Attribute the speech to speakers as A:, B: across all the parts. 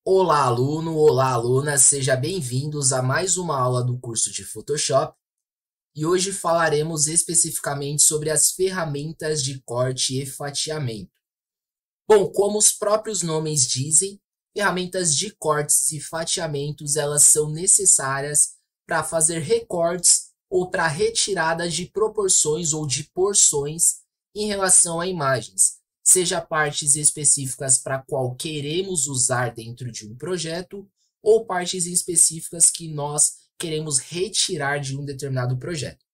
A: Olá, aluno! Olá, aluna! Seja bem-vindos a mais uma aula do curso de Photoshop. E hoje falaremos especificamente sobre as ferramentas de corte e fatiamento. Bom, como os próprios nomes dizem, ferramentas de cortes e fatiamentos, elas são necessárias para fazer recortes ou para retirada de proporções ou de porções em relação a imagens, seja partes específicas para qual queremos usar dentro de um projeto ou partes específicas que nós queremos retirar de um determinado projeto.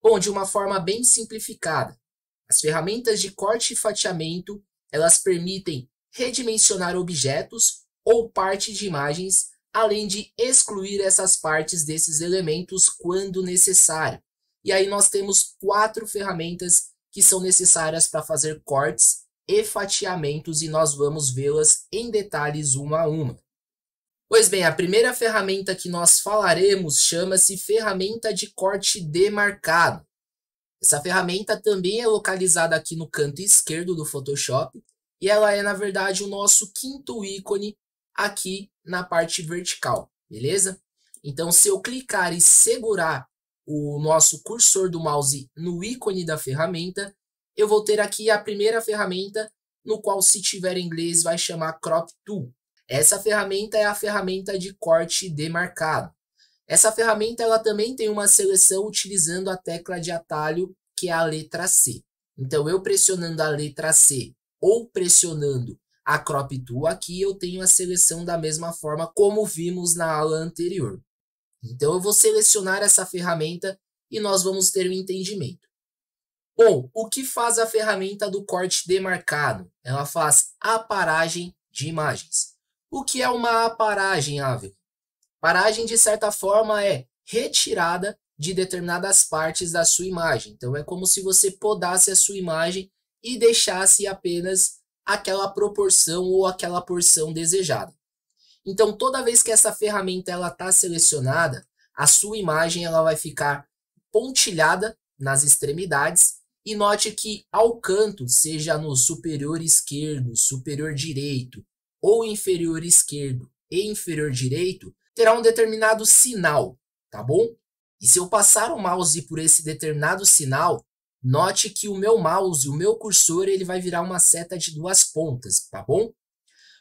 A: Bom, de uma forma bem simplificada, as ferramentas de corte e fatiamento, elas permitem redimensionar objetos ou partes de imagens, além de excluir essas partes desses elementos quando necessário. E aí nós temos 4 ferramentas que são necessárias para fazer cortes e fatiamentos e nós vamos vê-las em detalhes uma a uma. Pois bem, a primeira ferramenta que nós falaremos chama-se ferramenta de corte demarcado. Essa ferramenta também é localizada aqui no canto esquerdo do Photoshop e ela é, na verdade, o nosso quinto ícone aqui na parte vertical, beleza? Então, se eu clicar e segurar o nosso cursor do mouse no ícone da ferramenta, eu vou ter aqui a primeira ferramenta, no qual, se tiver em inglês, vai chamar Crop Tool. Essa ferramenta é a ferramenta de corte demarcado. Essa ferramenta ela também tem uma seleção utilizando a tecla de atalho, que é a letra C. Então, eu pressionando a letra C ou pressionando a Crop Tool aqui, eu tenho a seleção da mesma forma como vimos na aula anterior. Então, eu vou selecionar essa ferramenta e nós vamos ter um entendimento. Bom, o que faz a ferramenta do corte demarcado? Ela faz aparagem de imagens. O que é uma aparagem, Ávila? Paragem, de certa forma, é retirada de determinadas partes da sua imagem. Então, é como se você podasse a sua imagem e deixasse apenas aquela proporção ou aquela porção desejada. Então, toda vez que essa ferramenta está selecionada, a sua imagem ela vai ficar pontilhada nas extremidades. E note que ao canto, seja no superior esquerdo, superior direito, ou inferior esquerdo e inferior direito, terá um determinado sinal, tá bom? E se eu passar o mouse por esse determinado sinal, note que o meu mouse, o meu cursor, ele vai virar uma seta de 2 pontas, tá bom?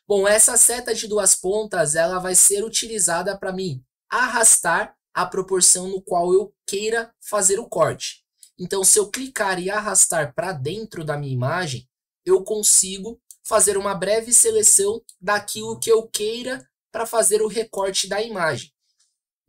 A: Bom, essa seta de 2 pontas, ela vai ser utilizada para mim arrastar a proporção no qual eu queira fazer o corte. Então, se eu clicar e arrastar para dentro da minha imagem, eu consigo fazer uma breve seleção daquilo que eu queira para fazer o recorte da imagem.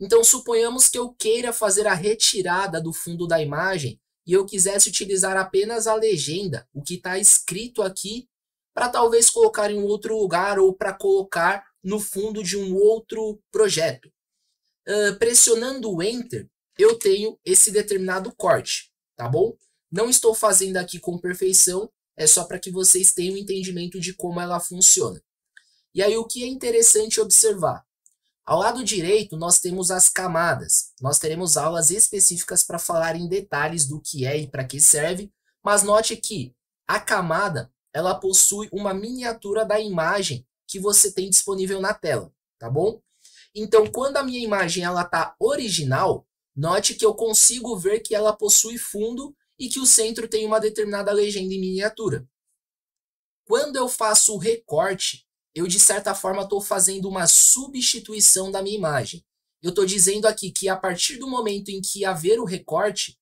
A: Então, suponhamos que eu queira fazer a retirada do fundo da imagem e eu quisesse utilizar apenas a legenda, o que está escrito aqui, para talvez colocar em um outro lugar ou para colocar no fundo de um outro projeto. Pressionando o Enter, eu tenho esse determinado corte, tá bom? Não estou fazendo aqui com perfeição, é só para que vocês tenham um entendimento de como ela funciona. E aí, o que é interessante observar? Ao lado direito, nós temos as camadas. Nós teremos aulas específicas para falar em detalhes do que é e para que serve, mas note que a camada ela possui uma miniatura da imagem que você tem disponível na tela, tá bom? Então, quando a minha imagem está original, note que eu consigo ver que ela possui fundo e que o centro tem uma determinada legenda em miniatura. Quando eu faço o recorte, eu de certa forma estou fazendo uma substituição da minha imagem. Eu estou dizendo aqui que a partir do momento em que haver o recorte,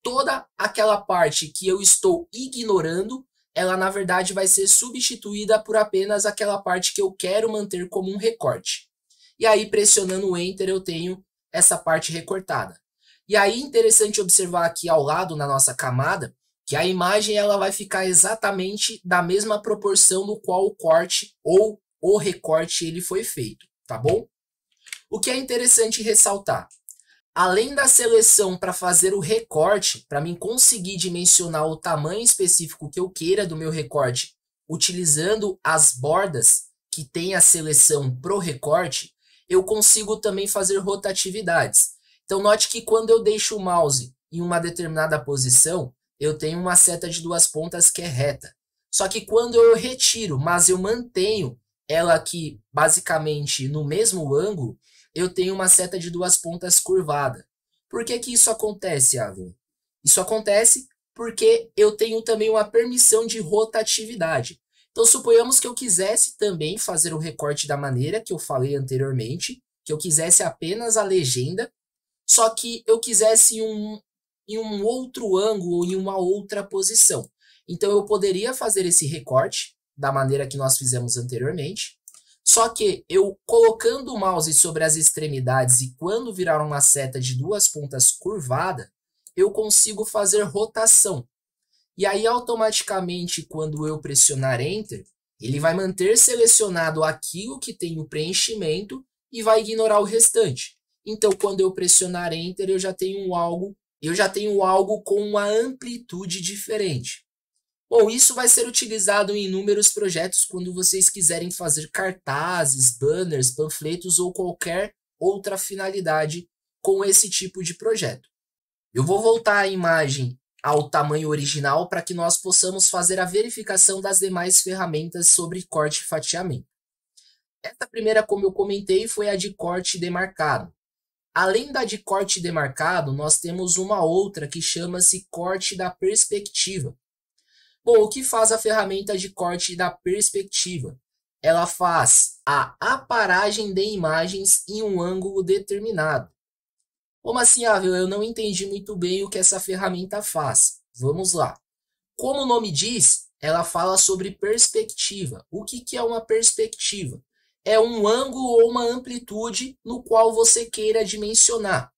A: toda aquela parte que eu estou ignorando, ela na verdade vai ser substituída por apenas aquela parte que eu quero manter como um recorte. E aí, pressionando o Enter, eu tenho essa parte recortada. E aí, interessante observar aqui ao lado, na nossa camada, que a imagem ela vai ficar exatamente da mesma proporção no qual o corte ou o recorte ele foi feito, tá bom? O que é interessante ressaltar, além da seleção para fazer o recorte, para mim conseguir dimensionar o tamanho específico que eu queira do meu recorte, utilizando as bordas que tem a seleção pro recorte, eu consigo também fazer rotatividades. Então, note que quando eu deixo o mouse em uma determinada posição, eu tenho uma seta de 2 pontas que é reta. Só que quando eu retiro, mas eu mantenho ela aqui, basicamente, no mesmo ângulo, eu tenho uma seta de duas pontas curvada. Por que que isso acontece, Ávila? Isso acontece porque eu tenho também uma permissão de rotatividade. Então, suponhamos que eu quisesse também fazer o recorte da maneira que eu falei anteriormente, que eu quisesse apenas a legenda, só que eu quisesse em um outro ângulo ou em uma outra posição. Então, eu poderia fazer esse recorte da maneira que nós fizemos anteriormente, só que eu colocando o mouse sobre as extremidades e quando virar uma seta de duas pontas curvada, eu consigo fazer rotação. E aí, automaticamente, quando eu pressionar Enter, ele vai manter selecionado aquilo que tem o preenchimento e vai ignorar o restante. Então, quando eu pressionar Enter, eu já tenho algo com uma amplitude diferente. Bom, isso vai ser utilizado em inúmeros projetos quando vocês quiserem fazer cartazes, banners, panfletos ou qualquer outra finalidade com esse tipo de projeto. Eu vou voltar a imagem ao tamanho original para que nós possamos fazer a verificação das demais ferramentas sobre corte e fatiamento. Essa primeira, como eu comentei, foi a de corte demarcado. Além da de corte demarcado, nós temos uma outra que chama-se corte da perspectiva. Bom, o que faz a ferramenta de corte da perspectiva? Ela faz a aparagem de imagens em um ângulo determinado. Como assim, Ávila? Eu não entendi muito bem o que essa ferramenta faz. Vamos lá. Como o nome diz, ela fala sobre perspectiva. O que é uma perspectiva? É um ângulo ou uma amplitude no qual você queira dimensionar.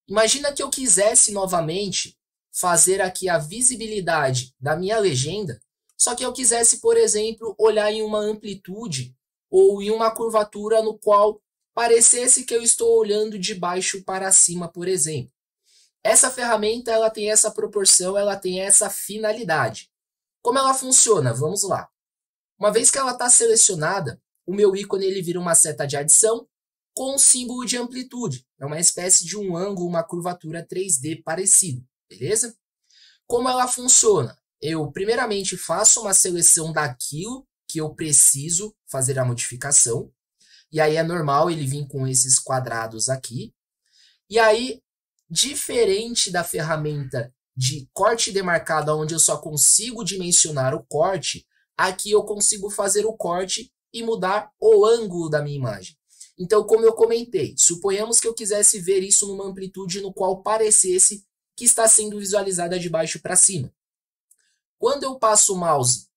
A: Imagina que eu quisesse novamente fazer aqui a visibilidade da minha legenda, só que eu quisesse, por exemplo, olhar em uma amplitude ou em uma curvatura no qual parecesse que eu estou olhando de baixo para cima, por exemplo. Essa ferramenta ela tem essa proporção, ela tem essa finalidade. Como ela funciona? Vamos lá. Uma vez que ela está selecionada, o meu ícone ele vira uma seta de adição com um símbolo de amplitude. É uma espécie de um ângulo, uma curvatura 3D parecido, beleza? Como ela funciona? Eu primeiramente faço uma seleção daquilo que eu preciso fazer a modificação. E aí é normal ele vir com esses quadrados aqui. E aí, diferente da ferramenta de corte demarcado, onde eu só consigo dimensionar o corte, aqui eu consigo fazer o corte e mudar o ângulo da minha imagem. Então, como eu comentei, suponhamos que eu quisesse ver isso numa amplitude no qual parecesse que está sendo visualizada de baixo para cima. Quando eu passo o mouse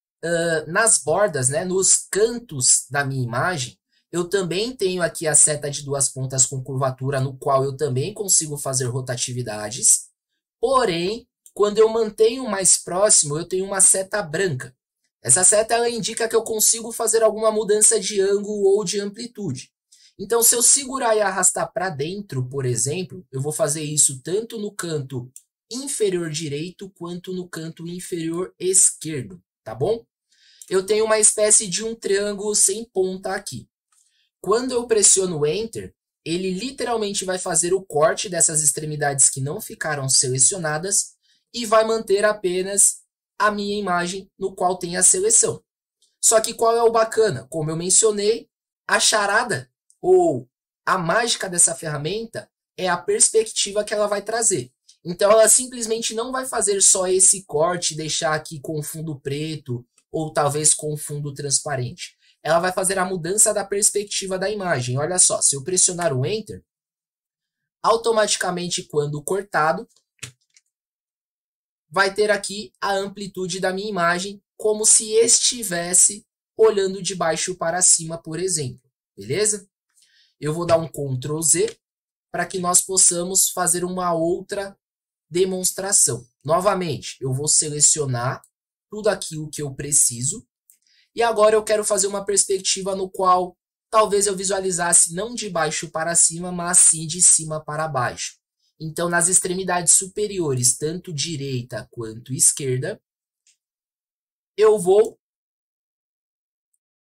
A: nas bordas, né, nos cantos da minha imagem, eu também tenho aqui a seta de duas pontas com curvatura, no qual eu também consigo fazer rotatividades. Porém, quando eu mantenho mais próximo, eu tenho uma seta branca. Essa seta ela indica que eu consigo fazer alguma mudança de ângulo ou de amplitude. Então, se eu segurar e arrastar para dentro, por exemplo, eu vou fazer isso tanto no canto inferior direito quanto no canto inferior esquerdo, tá bom? Eu tenho uma espécie de um triângulo sem ponta aqui. Quando eu pressiono Enter, ele literalmente vai fazer o corte dessas extremidades que não ficaram selecionadas e vai manter apenas a minha imagem no qual tem a seleção. Só que qual é o bacana? Como eu mencionei, a charada ou a mágica dessa ferramenta é a perspectiva que ela vai trazer. Então ela simplesmente não vai fazer só esse corte, deixar aqui com fundo preto ou talvez com fundo transparente. Ela vai fazer a mudança da perspectiva da imagem. Olha só, se eu pressionar o Enter, automaticamente quando cortado, vai ter aqui a amplitude da minha imagem, como se estivesse olhando de baixo para cima, por exemplo. Beleza? Eu vou dar um Ctrl Z para que nós possamos fazer uma outra demonstração. Novamente, eu vou selecionar tudo aquilo que eu preciso. E agora eu quero fazer uma perspectiva no qual talvez eu visualizasse não de baixo para cima, mas sim de cima para baixo. Então, nas extremidades superiores, tanto direita quanto esquerda, eu vou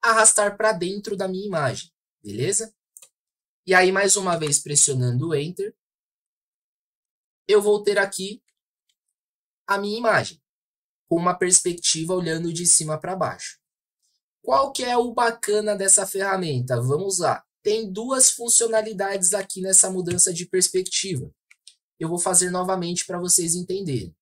A: arrastar para dentro da minha imagem, beleza? E aí, mais uma vez, pressionando o Enter, eu vou ter aqui a minha imagem, com uma perspectiva olhando de cima para baixo. Qual que é o bacana dessa ferramenta? Vamos lá. Tem duas funcionalidades aqui nessa mudança de perspectiva. Eu vou fazer novamente para vocês entenderem.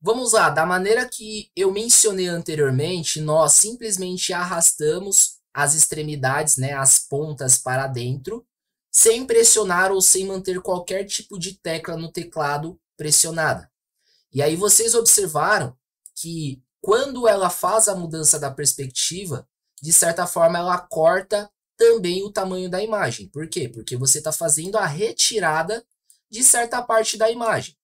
A: Vamos lá, da maneira que eu mencionei anteriormente, nós simplesmente arrastamos as extremidades, né, as pontas para dentro, sem pressionar ou sem manter qualquer tipo de tecla no teclado pressionada. E aí vocês observaram que quando ela faz a mudança da perspectiva, de certa forma ela corta também o tamanho da imagem. Por quê? Porque você está fazendo a retirada de certa parte da imagem.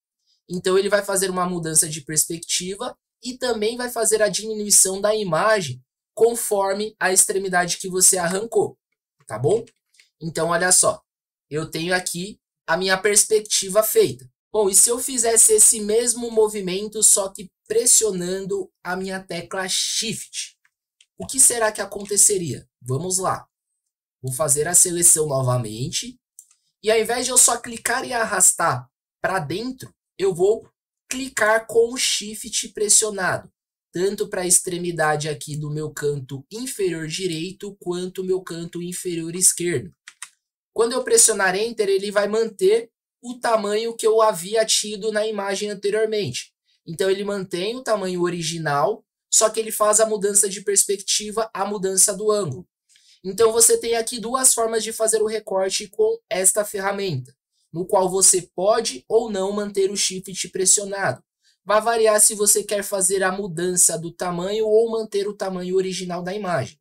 A: Então ele vai fazer uma mudança de perspectiva e também vai fazer a diminuição da imagem conforme a extremidade que você arrancou, tá bom? Então olha só, eu tenho aqui a minha perspectiva feita. Bom, e se eu fizesse esse mesmo movimento, só que pressionando a minha tecla Shift? O que será que aconteceria? Vamos lá. Vou fazer a seleção novamente. E ao invés de eu só clicar e arrastar para dentro, eu vou clicar com o Shift pressionado, tanto para a extremidade aqui do meu canto inferior direito, quanto o meu canto inferior esquerdo. Quando eu pressionar Enter, ele vai manter o tamanho que eu havia tido na imagem anteriormente. Então ele mantém o tamanho original, só que ele faz a mudança de perspectiva, a mudança do ângulo. Então você tem aqui duas formas de fazer o recorte com esta ferramenta, no qual você pode ou não manter o Shift pressionado. Vai variar se você quer fazer a mudança do tamanho ou manter o tamanho original da imagem.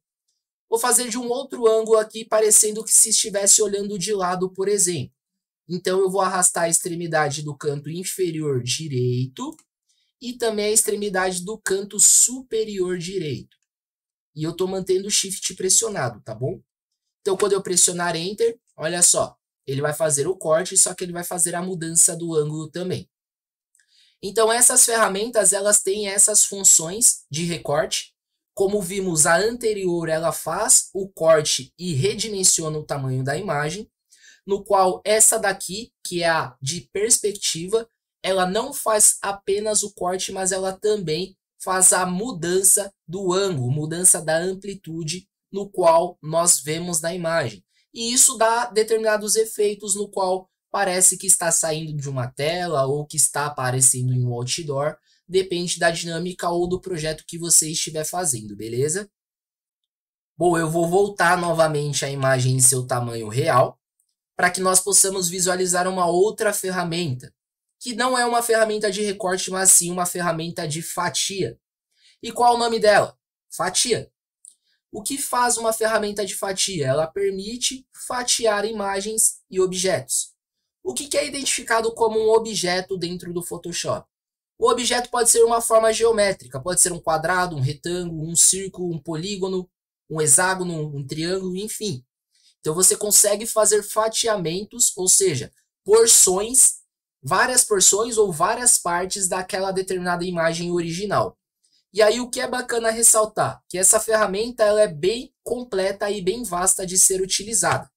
A: Vou fazer de um outro ângulo aqui, parecendo que se estivesse olhando de lado, por exemplo. Então eu vou arrastar a extremidade do canto inferior direito e também a extremidade do canto superior direito. E eu estou mantendo o Shift pressionado, tá bom? Então quando eu pressionar Enter, olha só, ele vai fazer o corte, só que ele vai fazer a mudança do ângulo também. Então essas ferramentas, elas têm essas funções de recorte. Como vimos, a anterior, ela faz o corte e redimensiona o tamanho da imagem, no qual essa daqui, que é a de perspectiva, ela não faz apenas o corte, mas ela também faz a mudança do ângulo, mudança da amplitude no qual nós vemos na imagem. E isso dá determinados efeitos no qual parece que está saindo de uma tela ou que está aparecendo em um outdoor, depende da dinâmica ou do projeto que você estiver fazendo, beleza? Bom, eu vou voltar novamente a imagem em seu tamanho real, para que nós possamos visualizar uma outra ferramenta, que não é uma ferramenta de recorte, mas sim uma ferramenta de fatia. E qual é o nome dela? Fatia. O que faz uma ferramenta de fatia? Ela permite fatiar imagens e objetos. O que é identificado como um objeto dentro do Photoshop? O objeto pode ser uma forma geométrica, pode ser um quadrado, um retângulo, um círculo, um polígono, um hexágono, um triângulo, enfim. Então você consegue fazer fatiamentos, ou seja, porções, várias porções ou várias partes daquela determinada imagem original. E aí o que é bacana ressaltar? Que essa ferramenta ela é bem completa e bem vasta de ser utilizada.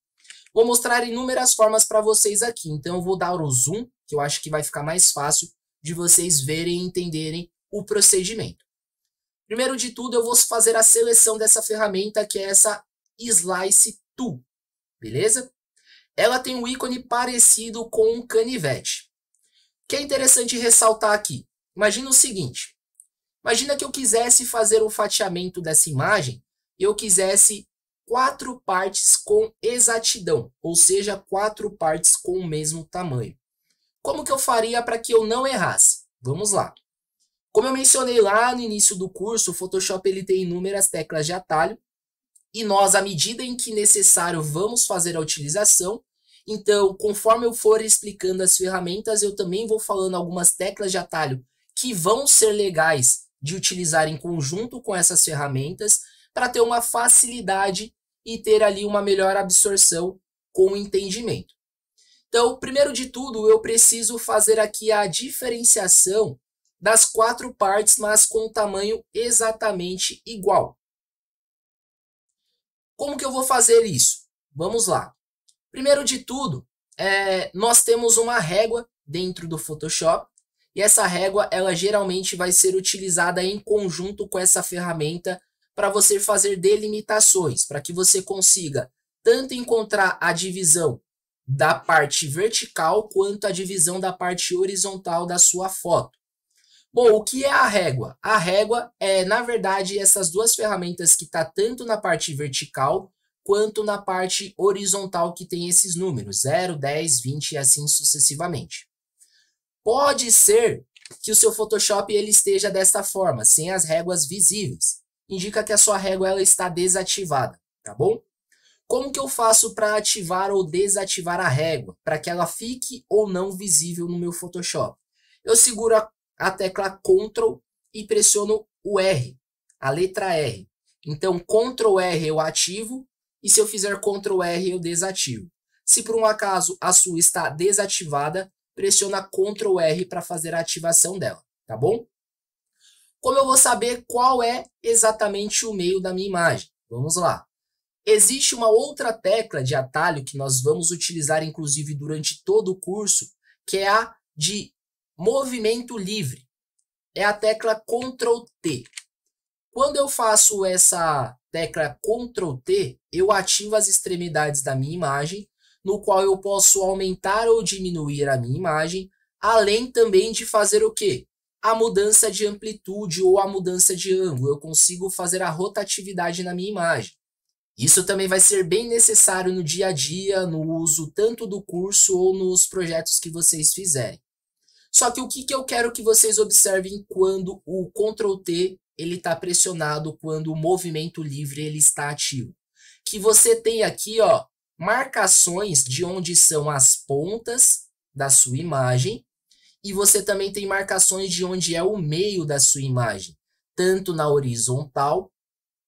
A: Vou mostrar inúmeras formas para vocês aqui, então eu vou dar o zoom, que eu acho que vai ficar mais fácil de vocês verem e entenderem o procedimento. Primeiro de tudo, eu vou fazer a seleção dessa ferramenta, que é essa Slice Tool, beleza? Ela tem um ícone parecido com um canivete. O que é interessante ressaltar aqui? Imagina o seguinte, imagina que eu quisesse fazer o fatiamento dessa imagem e eu quisesse 4 partes com exatidão, ou seja, 4 partes com o mesmo tamanho. Como que eu faria para que eu não errasse? Vamos lá. Como eu mencionei lá no início do curso, o Photoshop ele tem inúmeras teclas de atalho e nós, à medida em que necessário, vamos fazer a utilização. Então, conforme eu for explicando as ferramentas, eu também vou falando algumas teclas de atalho que vão ser legais de utilizar em conjunto com essas ferramentas para ter uma facilidade e ter ali uma melhor absorção com o entendimento. Então, primeiro de tudo, eu preciso fazer aqui a diferenciação das 4 partes, mas com um tamanho exatamente igual. Como que eu vou fazer isso? Vamos lá. Primeiro de tudo, nós temos uma régua dentro do Photoshop, e essa régua ela geralmente vai ser utilizada em conjunto com essa ferramenta para você fazer delimitações, para que você consiga tanto encontrar a divisão da parte vertical quanto a divisão da parte horizontal da sua foto. Bom, o que é a régua? A régua é, na verdade, essas duas ferramentas que está tanto na parte vertical quanto na parte horizontal que tem esses números, 0, 10, 20 e assim sucessivamente. Pode ser que o seu Photoshop ele esteja desta forma, sem as réguas visíveis. Indica que a sua régua ela está desativada, tá bom? Como que eu faço para ativar ou desativar a régua, para que ela fique ou não visível no meu Photoshop? Eu seguro a tecla Ctrl e pressiono o R, a letra R. Então, Ctrl R eu ativo e se eu fizer Ctrl R eu desativo. Se por um acaso a sua está desativada, pressiona Ctrl R para fazer a ativação dela, tá bom? Como eu vou saber qual é exatamente o meio da minha imagem? Vamos lá. Existe uma outra tecla de atalho que nós vamos utilizar, inclusive, durante todo o curso, que é a de movimento livre. É a tecla Ctrl T. Quando eu faço essa tecla Ctrl T, eu ativo as extremidades da minha imagem, no qual eu posso aumentar ou diminuir a minha imagem, além também de fazer o quê? A mudança de amplitude ou a mudança de ângulo. Eu consigo fazer a rotatividade na minha imagem. Isso também vai ser bem necessário no dia a dia, no uso tanto do curso ou nos projetos que vocês fizerem. Só que o que eu quero que vocês observem quando o Ctrl T ele está pressionado, quando o movimento livre ele está ativo? Que você tem aqui, ó, marcações de onde são as pontas da sua imagem e você também tem marcações de onde é o meio da sua imagem, tanto na horizontal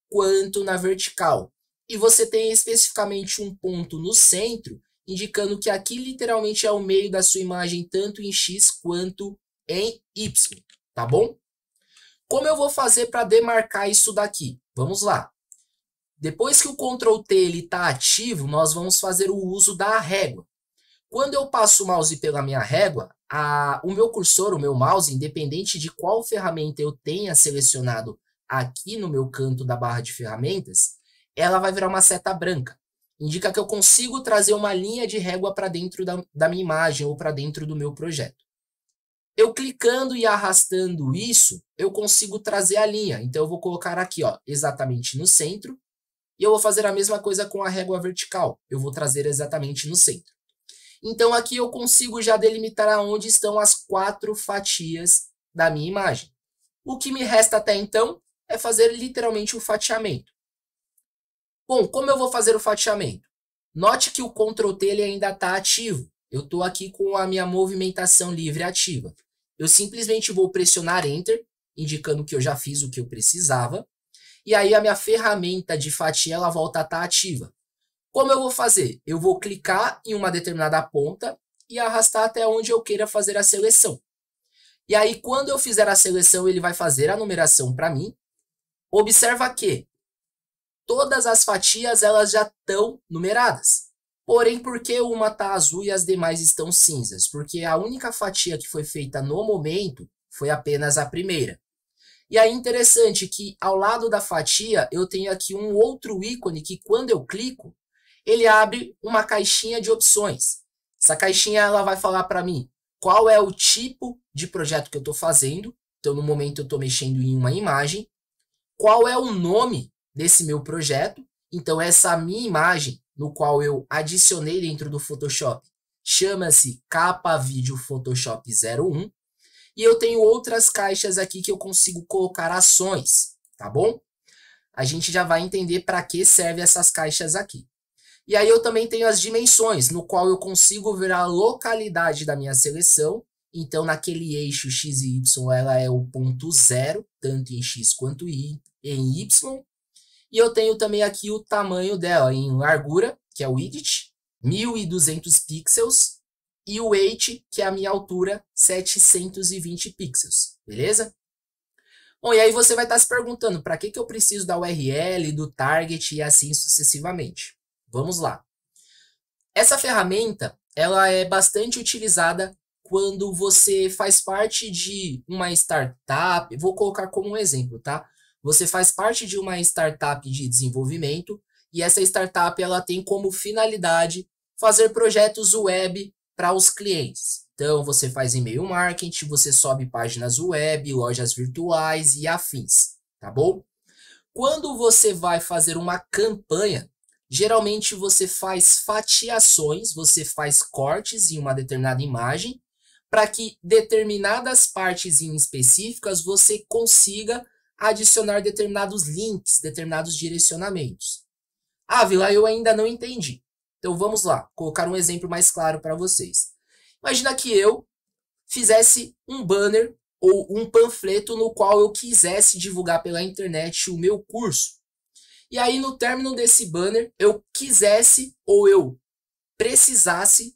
A: quanto na vertical. E você tem especificamente um ponto no centro, indicando que aqui literalmente é o meio da sua imagem, tanto em X quanto em Y, tá bom? Como eu vou fazer para demarcar isso daqui? Vamos lá. Depois que o Ctrl T está ativo, nós vamos fazer o uso da régua. Quando eu passo o mouse pela minha régua, o meu cursor, o meu mouse, independente de qual ferramenta eu tenha selecionado aqui no meu canto da barra de ferramentas, ela vai virar uma seta branca. Indica que eu consigo trazer uma linha de régua para dentro da minha imagem ou para dentro do meu projeto. Eu clicando e arrastando isso, eu consigo trazer a linha. Então eu vou colocar aqui, ó, exatamente no centro. E eu vou fazer a mesma coisa com a régua vertical. Eu vou trazer exatamente no centro. Então aqui eu consigo já delimitar aonde estão as 4 fatias da minha imagem. O que me resta até então é fazer literalmente o fatiamento. Bom, como eu vou fazer o fatiamento? Note que o Ctrl T ele ainda está ativo. Eu estou aqui com a minha movimentação livre ativa. Eu simplesmente vou pressionar Enter, indicando que eu já fiz o que eu precisava. E aí a minha ferramenta de fatia ela volta a estar ativa. Como eu vou fazer? Eu vou clicar em uma determinada ponta e arrastar até onde eu queira fazer a seleção. E aí quando eu fizer a seleção, ele vai fazer a numeração para mim. Observa que todas as fatias elas já estão numeradas. Porém, por que uma está azul e as demais estão cinzas? Porque a única fatia que foi feita no momento foi apenas a primeira. E aí interessante que ao lado da fatia eu tenho aqui um outro ícone que quando eu clico, ele abre uma caixinha de opções. Essa caixinha ela vai falar para mim qual é o tipo de projeto que eu estou fazendo. Então no momento eu estou mexendo em uma imagem. Qual é o nome desse meu projeto? Então essa minha imagem, no qual eu adicionei dentro do Photoshop, chama-se Capa Vídeo Photoshop 01. E eu tenho outras caixas aqui que eu consigo colocar ações, tá bom? A gente já vai entender para que servem essas caixas aqui. E aí eu também tenho as dimensões, no qual eu consigo ver a localidade da minha seleção. Então, naquele eixo X e Y, ela é o ponto 0, tanto em X quanto em Y. E eu tenho também aqui o tamanho dela em largura, que é o width, 1200 pixels. E o weight, que é a minha altura, 720 pixels, beleza? Bom, e aí você vai estar se perguntando, para que eu preciso da URL, do target e assim sucessivamente? Vamos lá. Essa ferramenta, ela é bastante utilizada quando você faz parte de uma startup, vou colocar como um exemplo, tá? Você faz parte de uma startup de desenvolvimento e essa startup ela tem como finalidade fazer projetos web para os clientes. Então, você faz e-mail marketing, você sobe páginas web, lojas virtuais e afins, tá bom? Quando você vai fazer uma campanha, geralmente você faz fatiações, você faz cortes em uma determinada imagem, para que determinadas partes em específicas você consiga adicionar determinados links, determinados direcionamentos. Ah, Vila, eu ainda não entendi. Então vamos lá, colocar um exemplo mais claro para vocês. Imagina que eu fizesse um banner ou um panfleto no qual eu quisesse divulgar pela internet o meu curso. E aí, no término desse banner, eu quisesse ou eu precisasse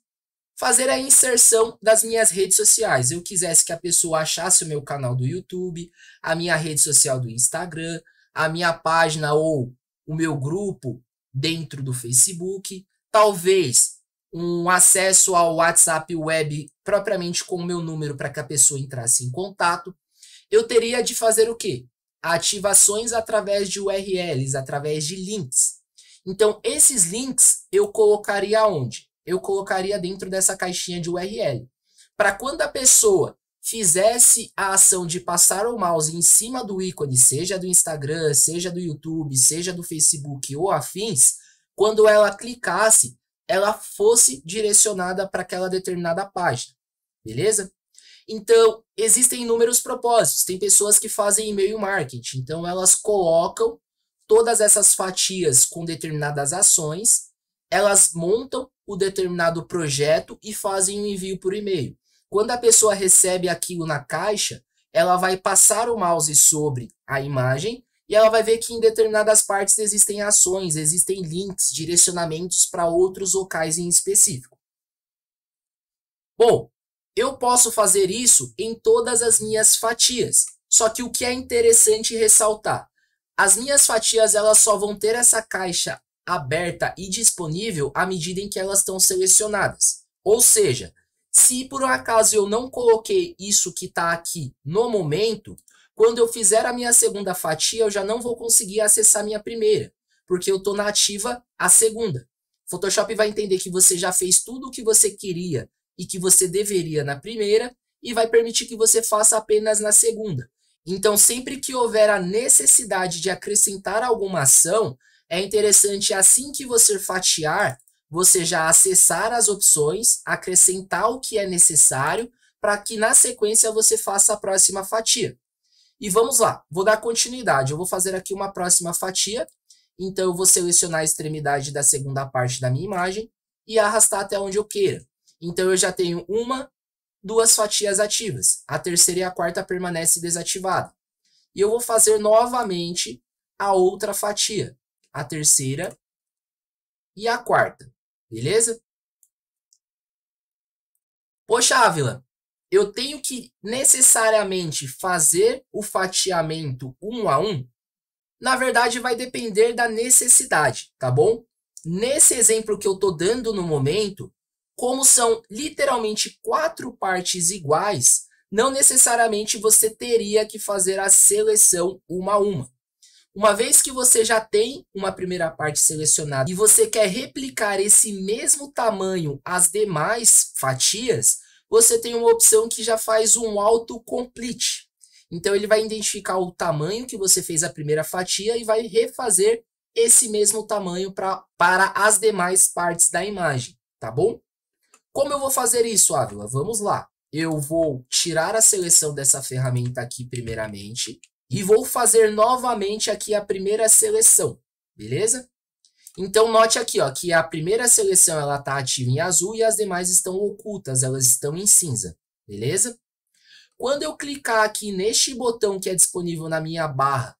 A: fazer a inserção das minhas redes sociais. Eu quisesse que a pessoa achasse o meu canal do YouTube, a minha rede social do Instagram, a minha página ou o meu grupo dentro do Facebook, talvez um acesso ao WhatsApp web propriamente com o meu número para que a pessoa entrasse em contato. Eu teria de fazer o quê? Ativações através de URLs, através de links. Então, esses links eu colocaria onde? Eu colocaria dentro dessa caixinha de URL. Para quando a pessoa fizesse a ação de passar o mouse em cima do ícone, seja do Instagram, seja do YouTube, seja do Facebook ou afins, quando ela clicasse, ela fosse direcionada para aquela determinada página, beleza? Então, existem inúmeros propósitos. Tem pessoas que fazem e-mail marketing, então elas colocam todas essas fatias com determinadas ações, elas montam o determinado projeto e fazem um envio por e-mail. Quando a pessoa recebe aquilo na caixa, ela vai passar o mouse sobre a imagem e ela vai ver que em determinadas partes existem ações, existem links, direcionamentos para outros locais em específico. Bom, eu posso fazer isso em todas as minhas fatias. Só que o que é interessante ressaltar, as minhas fatias elas só vão ter essa caixa aberta e disponível à medida em que elas estão selecionadas. Ou seja, se por um acaso eu não coloquei isso que está aqui no momento, quando eu fizer a minha segunda fatia, eu já não vou conseguir acessar a minha primeira, porque eu estou na ativa a segunda. Photoshop vai entender que você já fez tudo o que você queria e que você deveria na primeira e vai permitir que você faça apenas na segunda. Então, sempre que houver a necessidade de acrescentar alguma ação, é interessante assim que você fatiar, você já acessar as opções, acrescentar o que é necessário para que na sequência você faça a próxima fatia. E vamos lá, vou dar continuidade, eu vou fazer aqui uma próxima fatia, então eu vou selecionar a extremidade da segunda parte da minha imagem e arrastar até onde eu queira. Então eu já tenho uma, duas fatias ativas, a terceira e a quarta permanece desativada. E eu vou fazer novamente a outra fatia, a terceira e a quarta, beleza? Poxa, Ávila, eu tenho que necessariamente fazer o fatiamento um a um? Na verdade, vai depender da necessidade, tá bom? Nesse exemplo que eu estou dando no momento, como são literalmente 4 partes iguais, não necessariamente você teria que fazer a seleção uma a uma. Uma vez que você já tem uma primeira parte selecionada e você quer replicar esse mesmo tamanho às demais fatias, você tem uma opção que já faz um autocomplete. Então ele vai identificar o tamanho que você fez a primeira fatia e vai refazer esse mesmo tamanho para as demais partes da imagem, tá bom? Como eu vou fazer isso, Ávila? Vamos lá. Eu vou tirar a seleção dessa ferramenta aqui primeiramente e vou fazer novamente aqui a primeira seleção, beleza? Então note aqui, ó, que a primeira seleção ela está ativa em azul e as demais estão ocultas, elas estão em cinza, beleza? Quando eu clicar aqui neste botão que é disponível na minha barra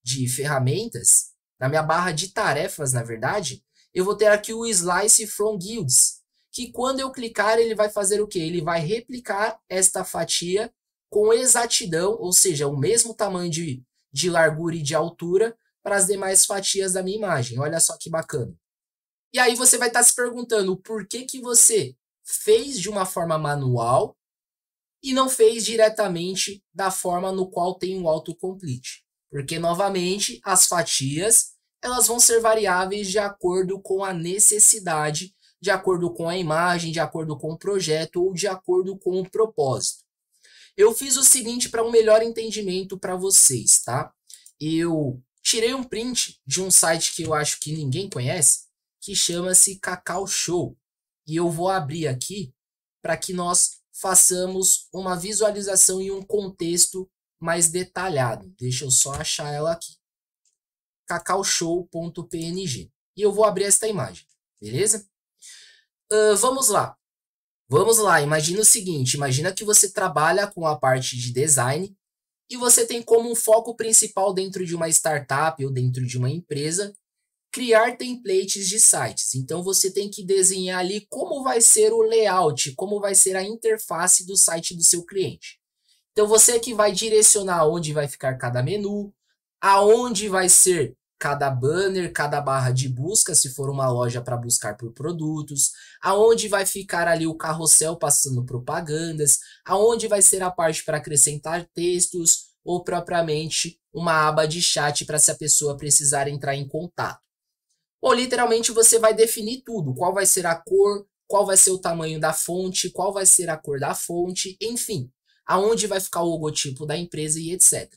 A: de ferramentas, na minha barra de tarefas, na verdade, eu vou ter aqui o Slice from Guilds, que quando eu clicar ele vai fazer o quê? Ele vai replicar esta fatia com exatidão, ou seja, o mesmo tamanho de largura e de altura para as demais fatias da minha imagem. Olha só que bacana. E aí você vai estar se perguntando por que você fez de uma forma manual e não fez diretamente da forma no qual tem o autocomplete. Porque, novamente, as fatias elas vão ser variáveis de acordo com a necessidade, de acordo com a imagem, de acordo com o projeto ou de acordo com o propósito. Eu fiz o seguinte para um melhor entendimento para vocês, tá? Eu tirei um print de um site que eu acho que ninguém conhece, que chama-se Cacau Show. E eu vou abrir aqui para que nós façamos uma visualização e um contexto mais detalhado. Deixa eu só achar ela aqui. cacaoshow.png. E eu vou abrir esta imagem, beleza? Vamos lá. Vamos lá, imagina o seguinte, imagina que você trabalha com a parte de design e você tem como um foco principal dentro de uma startup ou dentro de uma empresa criar templates de sites. Então você tem que desenhar ali como vai ser o layout, como vai ser a interface do site do seu cliente. Então você que vai direcionar onde vai ficar cada menu, aonde vai ser cada banner, cada barra de busca, se for uma loja para buscar por produtos, aonde vai ficar ali o carrossel passando propagandas, aonde vai ser a parte para acrescentar textos ou propriamente uma aba de chat para se a pessoa precisar entrar em contato. Ou literalmente você vai definir tudo, qual vai ser a cor, qual vai ser o tamanho da fonte, qual vai ser a cor da fonte, enfim, aonde vai ficar o logotipo da empresa e etc.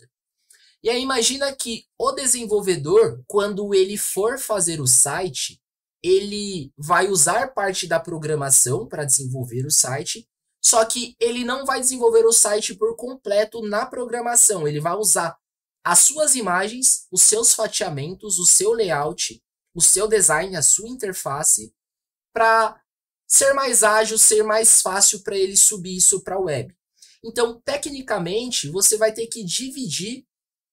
A: E aí imagina que o desenvolvedor, quando ele for fazer o site, ele vai usar parte da programação para desenvolver o site, só que ele não vai desenvolver o site por completo na programação, ele vai usar as suas imagens, os seus fatiamentos, o seu layout, o seu design, a sua interface, para ser mais ágil, ser mais fácil para ele subir isso para a web. Então, tecnicamente, você vai ter que dividir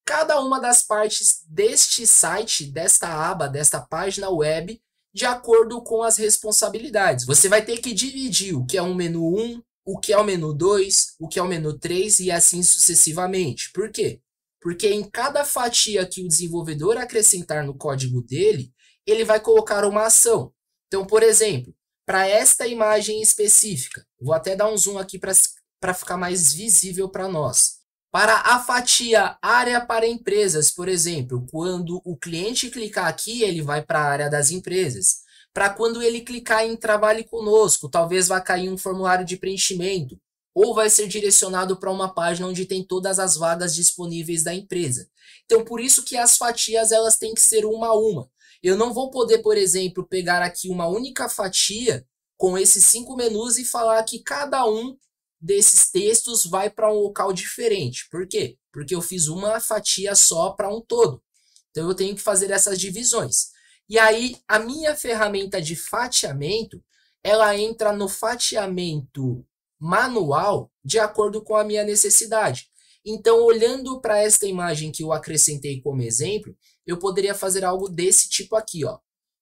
A: cada uma das partes deste site, desta aba, desta página web, de acordo com as responsabilidades. Você vai ter que dividir o que é um menu 1, o que é o menu 2, o que é o menu 3 e assim sucessivamente. Por quê? Porque em cada fatia que o desenvolvedor acrescentar no código dele, ele vai colocar uma ação. Então, por exemplo, para esta imagem específica, vou até dar um zoom aqui para ficar mais visível para nós. Para a fatia área para empresas, por exemplo, quando o cliente clicar aqui, ele vai para a área das empresas. Para quando ele clicar em trabalhe conosco, talvez vá cair um formulário de preenchimento, ou vai ser direcionado para uma página onde tem todas as vagas disponíveis da empresa. Então, por isso que as fatias elas têm que ser uma a uma. Eu não vou poder, por exemplo, pegar aqui uma única fatia com esses 5 menus e falar que cada um desses textos vai para um local diferente. Por quê? Porque eu fiz uma fatia só para um todo. Então eu tenho que fazer essas divisões. E aí a minha ferramenta de fatiamento, ela entra no fatiamento manual de acordo com a minha necessidade. Então, olhando para esta imagem que eu acrescentei como exemplo, eu poderia fazer algo desse tipo aqui, ó.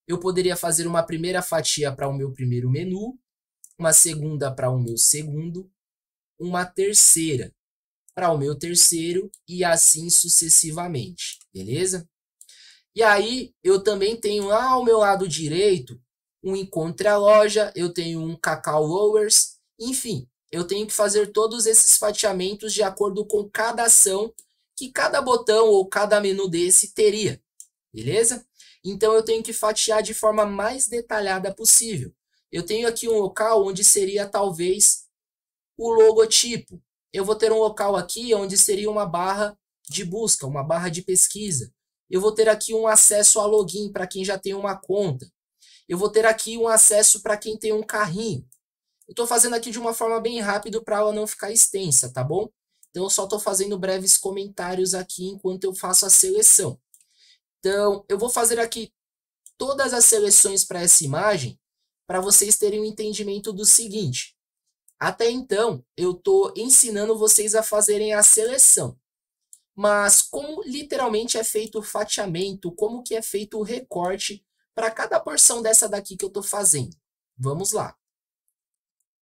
A: Eu poderia fazer uma primeira fatia para o meu primeiro menu, uma segunda para o meu segundo, uma terceira para o meu terceiro e assim sucessivamente, beleza? E aí eu também tenho lá ao meu lado direito um Encontre a Loja, eu tenho um Cacau Lowers, enfim, eu tenho que fazer todos esses fatiamentos de acordo com cada ação que cada botão ou cada menu desse teria, beleza? Então eu tenho que fatiar de forma mais detalhada possível. Eu tenho aqui um local onde seria talvez o logotipo. Eu vou ter um local aqui onde seria uma barra de busca, uma barra de pesquisa. Eu vou ter aqui um acesso a login para quem já tem uma conta. Eu vou ter aqui um acesso para quem tem um carrinho. Eu estou fazendo aqui de uma forma bem rápida para ela não ficar extensa, tá bom? Então eu só estou fazendo breves comentários aqui enquanto eu faço a seleção. Então eu vou fazer aqui todas as seleções para essa imagem para vocês terem um entendimento do seguinte. Até então, eu estou ensinando vocês a fazerem a seleção. Mas como literalmente é feito o fatiamento, como que é feito o recorte para cada porção dessa daqui que eu estou fazendo? Vamos lá.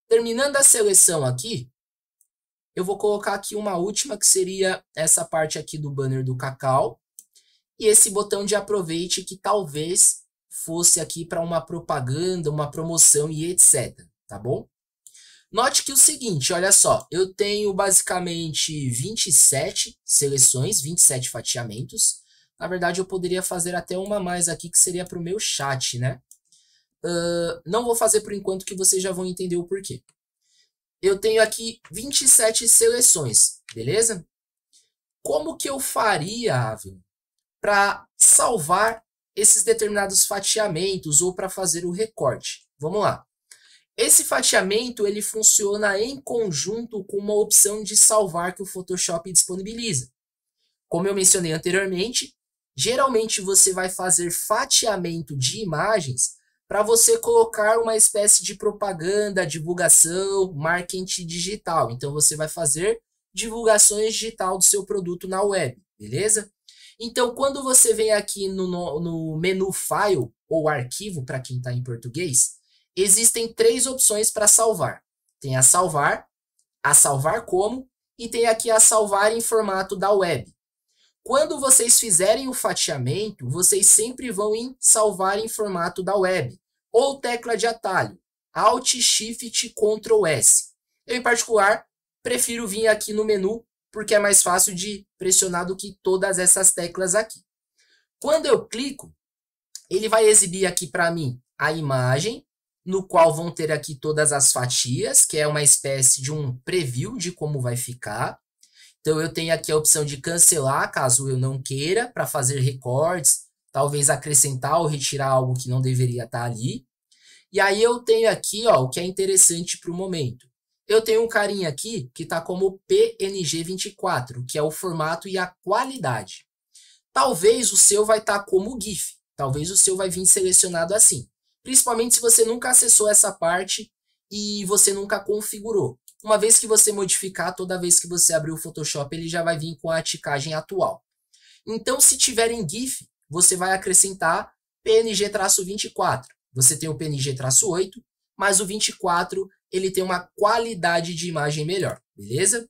A: Terminando a seleção aqui, eu vou colocar aqui uma última, que seria essa parte aqui do banner do Cacau. E esse botão de aproveite, que talvez fosse aqui para uma propaganda, uma promoção e etc. Tá bom? Note que o seguinte, olha só, eu tenho basicamente 27 seleções, 27 fatiamentos. Na verdade, eu poderia fazer até uma mais aqui, que seria para o meu chat, né? Não vou fazer por enquanto, que vocês já vão entender o porquê. Eu tenho aqui 27 seleções, beleza? Como que eu faria, Ávila, para salvar esses determinados fatiamentos ou para fazer o recorte? Vamos lá. Esse fatiamento ele funciona em conjunto com uma opção de salvar que o Photoshop disponibiliza. Como eu mencionei anteriormente, geralmente você vai fazer fatiamento de imagens para você colocar uma espécie de propaganda, divulgação, marketing digital. Então você vai fazer divulgações digital do seu produto na web, beleza? Então quando você vem aqui no menu File ou Arquivo, para quem está em português, existem 3 opções para salvar. Tem a salvar como e tem aqui a salvar em formato da web. Quando vocês fizerem o fatiamento, vocês sempre vão em salvar em formato da web, ou tecla de atalho, Alt, Shift, Ctrl S. Eu, em particular, prefiro vir aqui no menu, porque é mais fácil de pressionar do que todas essas teclas aqui. Quando eu clico, ele vai exibir aqui para mim a imagem, no qual vão ter aqui todas as fatias, que é uma espécie de um preview de como vai ficar. Então, eu tenho aqui a opção de cancelar, caso eu não queira, para fazer recortes, talvez acrescentar ou retirar algo que não deveria estar ali. E aí eu tenho aqui, ó, o que é interessante para o momento. Eu tenho um carinha aqui que está como PNG24, que é o formato e a qualidade. Talvez o seu vai estar como GIF, talvez o seu vai vir selecionado assim. Principalmente se você nunca acessou essa parte e você nunca configurou. Uma vez que você modificar, toda vez que você abrir o Photoshop, ele já vai vir com a ticagem atual. Então, se tiver em GIF, você vai acrescentar PNG-24. Você tem o PNG-8, mas o 24 ele tem uma qualidade de imagem melhor, beleza?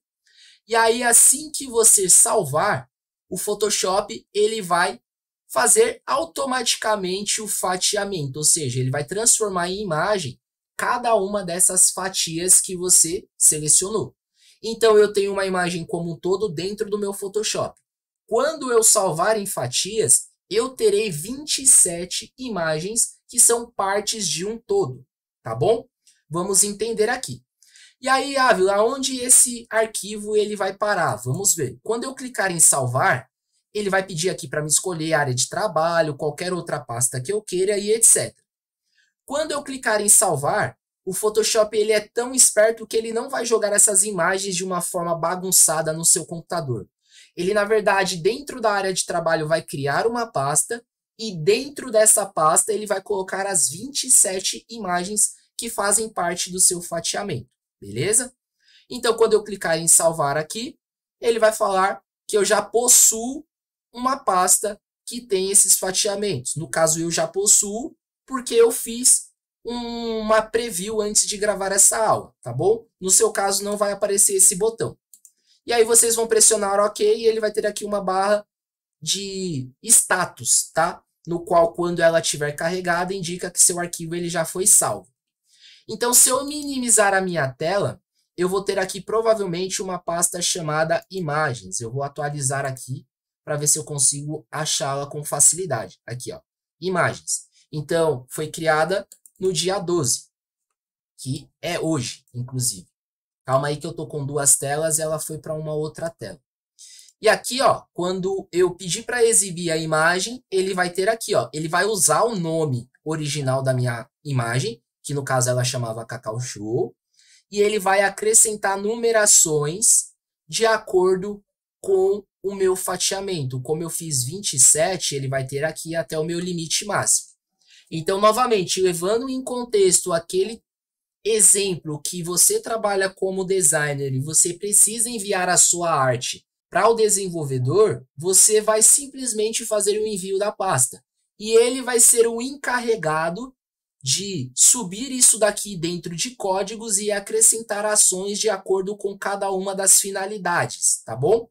A: E aí, assim que você salvar, o Photoshop ele vai fazer automaticamente o fatiamento, ou seja, ele vai transformar em imagem cada uma dessas fatias que você selecionou. Então, eu tenho uma imagem como um todo dentro do meu Photoshop. Quando eu salvar em fatias, eu terei 27 imagens que são partes de um todo, tá bom? Vamos entender aqui. E aí, Ávila, aonde esse arquivo ele vai parar? Vamos ver. Quando eu clicar em salvar, ele vai pedir aqui para me escolher a área de trabalho, qualquer outra pasta que eu queira e etc. Quando eu clicar em salvar, o Photoshop ele é tão esperto que ele não vai jogar essas imagens de uma forma bagunçada no seu computador. Ele, na verdade, dentro da área de trabalho vai criar uma pasta e dentro dessa pasta ele vai colocar as 27 imagens que fazem parte do seu fatiamento, beleza? Então, quando eu clicar em salvar aqui, ele vai falar que eu já possuo uma pasta que tem esses fatiamentos. No caso, eu já possuo porque eu fiz uma preview antes de gravar essa aula, tá bom? No seu caso, não vai aparecer esse botão. E aí vocês vão pressionar OK e ele vai ter aqui uma barra de status, tá? No qual, quando ela estiver carregada, indica que seu arquivo ele já foi salvo. Então, se eu minimizar a minha tela, eu vou ter aqui provavelmente uma pasta chamada imagens. Eu vou atualizar aqui para ver se eu consigo achá-la com facilidade. Aqui, ó, imagens. Então, foi criada no dia 12, que é hoje, inclusive. Calma aí que eu tô com 2 telas e ela foi para uma outra tela. E aqui, ó, quando eu pedir para exibir a imagem, ele vai ter aqui, ó, ele vai usar o nome original da minha imagem, que no caso ela chamava Cacau Show, e ele vai acrescentar numerações de acordo com o meu fatiamento. Como eu fiz 27, ele vai ter aqui até o meu limite máximo. Então, novamente, levando em contexto aquele exemplo que você trabalha como designer e você precisa enviar a sua arte para o desenvolvedor, você vai simplesmente fazer o envio da pasta. E ele vai ser o encarregado de subir isso daqui dentro de códigos e acrescentar ações de acordo com cada uma das finalidades, tá bom?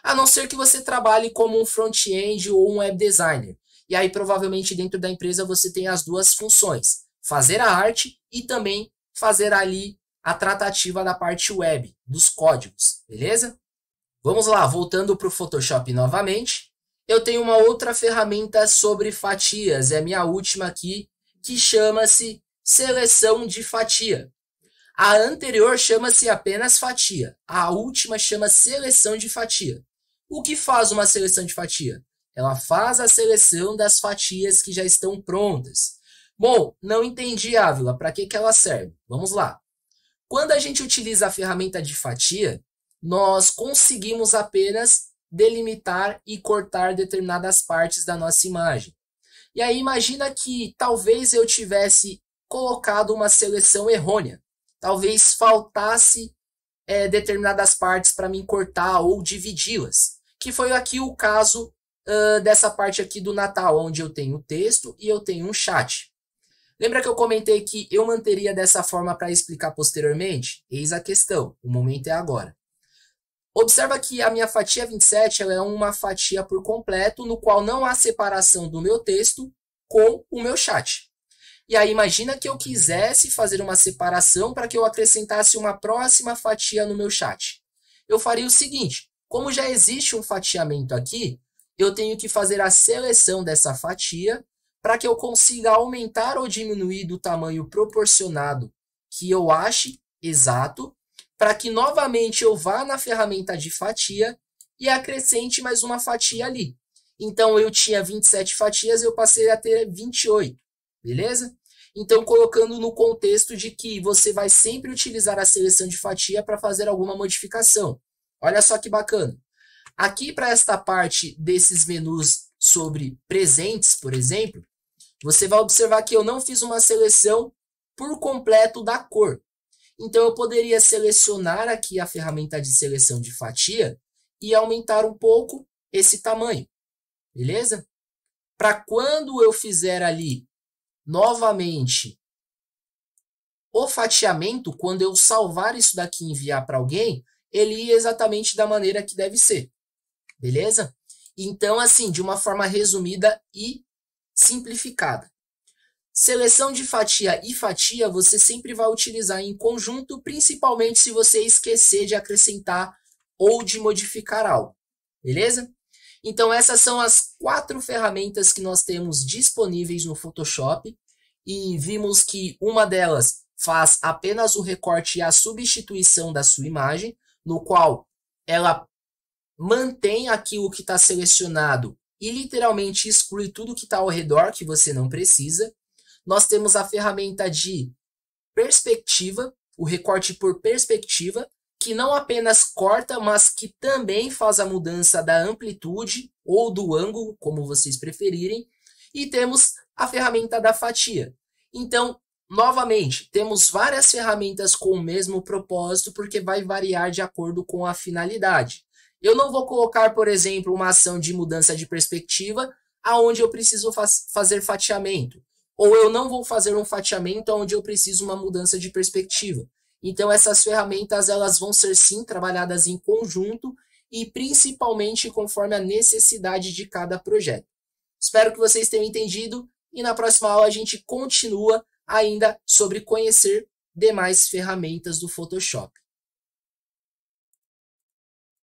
A: A não ser que você trabalhe como um front-end ou um web designer. E aí, provavelmente, dentro da empresa você tem as duas funções. Fazer a arte e também fazer ali a tratativa da parte web, dos códigos, beleza? Vamos lá, voltando para o Photoshop novamente. Eu tenho uma outra ferramenta sobre fatias, é a minha última aqui, que chama-se seleção de fatia. A anterior chama-se apenas fatia, a última chama seleção de fatia. O que faz uma seleção de fatia? Ela faz a seleção das fatias que já estão prontas. Bom, não entendi, Ávila, para que ela serve? Vamos lá. Quando a gente utiliza a ferramenta de fatia, nós conseguimos apenas delimitar e cortar determinadas partes da nossa imagem. E aí imagina que talvez eu tivesse colocado uma seleção errônea. Talvez faltasse determinadas partes para mim cortar ou dividi-las. Que foi aqui o caso dessa parte aqui do Natal, onde eu tenho o texto e eu tenho um chat. Lembra que eu comentei que eu manteria dessa forma para explicar posteriormente? Eis a questão, o momento é agora. Observa que a minha fatia 27 ela é uma fatia por completo, no qual não há separação do meu texto com o meu chat. E aí imagina que eu quisesse fazer uma separação para que eu acrescentasse uma próxima fatia no meu chat. Eu faria o seguinte, como já existe um fatiamento aqui, eu tenho que fazer a seleção dessa fatia para que eu consiga aumentar ou diminuir do tamanho proporcionado que eu ache exato, para que novamente eu vá na ferramenta de fatia e acrescente mais uma fatia ali. Então, eu tinha 27 fatias, eu passei a ter 28, beleza? Então, colocando no contexto de que você vai sempre utilizar a seleção de fatia para fazer alguma modificação. Olha só que bacana. Aqui, para esta parte desses menus sobre presentes, por exemplo, você vai observar que eu não fiz uma seleção por completo da cor. Então, eu poderia selecionar aqui a ferramenta de seleção de fatia e aumentar um pouco esse tamanho, beleza? Para quando eu fizer ali, novamente, o fatiamento, quando eu salvar isso daqui e enviar para alguém, ele ia exatamente da maneira que deve ser, beleza? Então, assim, de uma forma resumida e simplificada. Seleção de fatia e fatia você sempre vai utilizar em conjunto, principalmente se você esquecer de acrescentar ou de modificar algo, beleza? Então essas são as 4 ferramentas que nós temos disponíveis no Photoshop e vimos que uma delas faz apenas o recorte e a substituição da sua imagem, no qual ela mantém aquilo que está selecionado e literalmente exclui tudo que está ao redor que você não precisa. Nós temos a ferramenta de perspectiva, o recorte por perspectiva, que não apenas corta, mas que também faz a mudança da amplitude ou do ângulo, como vocês preferirem. E temos a ferramenta da fatia. Então, novamente, temos várias ferramentas com o mesmo propósito, porque vai variar de acordo com a finalidade. Eu não vou colocar, por exemplo, uma ação de mudança de perspectiva, aonde eu preciso fazer fatiamento. Ou eu não vou fazer um fatiamento onde eu preciso uma mudança de perspectiva. Então, essas ferramentas elas vão ser, sim, trabalhadas em conjunto e principalmente conforme a necessidade de cada projeto. Espero que vocês tenham entendido e na próxima aula a gente continua ainda sobre conhecer demais ferramentas do Photoshop.